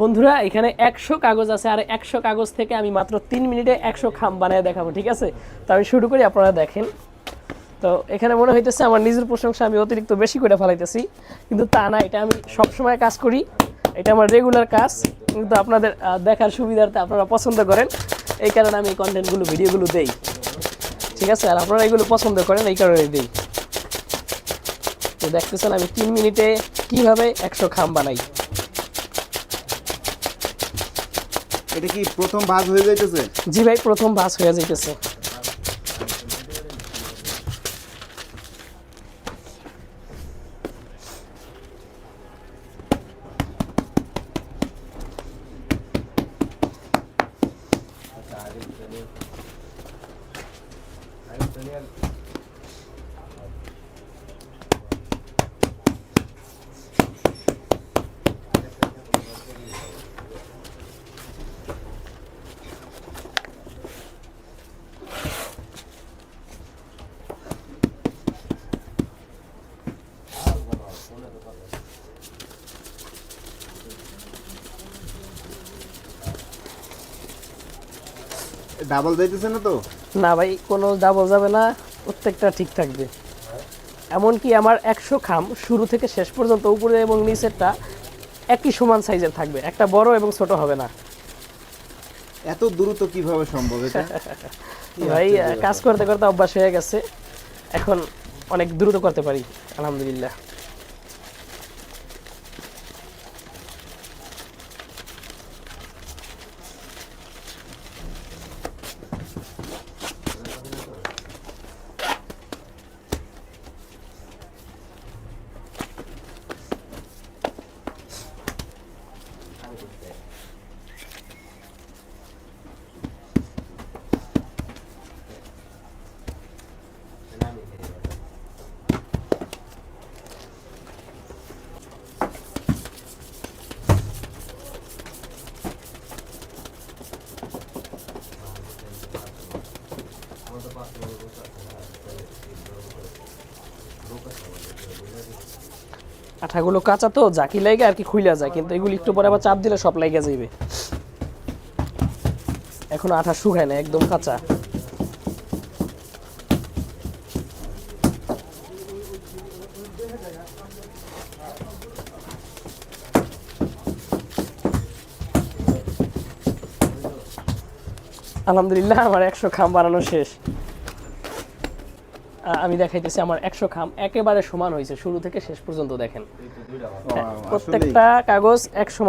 বন্ধুরা এখানে 100 কাগজ আছে, আর 100 কাগজ থেকে আমি মাত্র 3 মিনিটে 100 খাম বানিয়ে দেখাবো, ঠিক আছে? তো আমি শুরু করি, আপনারা দেখেন। তো এখানে মনে হইতেছে আমার নিজের প্রশংসা আমি অতিরিক্ত বেশি করে ফেলাইতেছি, কিন্তু তা না, এটা আমি সবসময় কাজ করি, এটা আমার রেগুলার কাজ। কিন্তু আপনাদের দেখার সুবিধার্থে আপনারা পছন্দ করেন, এই কারণে আমি এই কন্টেন্টগুলো ভিডিওগুলো দেই, ঠিক আছে? আর আপনারা এগুলো পছন্দ করেন, এই কারণে দেই। তো দেখতেছেন আমি 3 মিনিটে কিভাবে 100 খাম বানাই। এটা কি প্রথম ভাগ হয়ে যাইতেছে? জি ভাই, প্রথম ভাঁজ হয়ে যাইতেছে। ডাবল যাইতেছে না তো? না ভাই, কোনো ডাবল যাবে না, প্রত্যেকটা ঠিক থাকবে। এমনকি আমার 100 খাম শুরু থেকে শেষ পর্যন্ত উপরে এবং নিচেরটা একই সমান সাইজের থাকবে, একটা বড় এবং ছোট হবে না। এত দ্রুত কিভাবে সম্ভব এটা? ভাই কাজ করতে করতে অভ্যাস হয়ে গেছে, এখন অনেক দ্রুত করতে পারি আলহামদুলিল্লাহ। আঠাগুলো কাঁচা তো জাকি লাগে আর কি খুইলা যায়, কিন্তু এগুলি একটু পরে আবার চাপ দিলে সব লাগিয়ে যাইবে। এখন আঠা শুকায় না, একদম কাঁচা। আলহামদুলিল্লাহ আমার 100 খাম বানানো শেষ। আমি দেখাইতেছি আমার 100 খাম একেবারে সমান হয়েছে শুরু থেকে শেষ পর্যন্ত, দেখেন। আসলেই প্রত্যেকটা কাগজ এক সমান।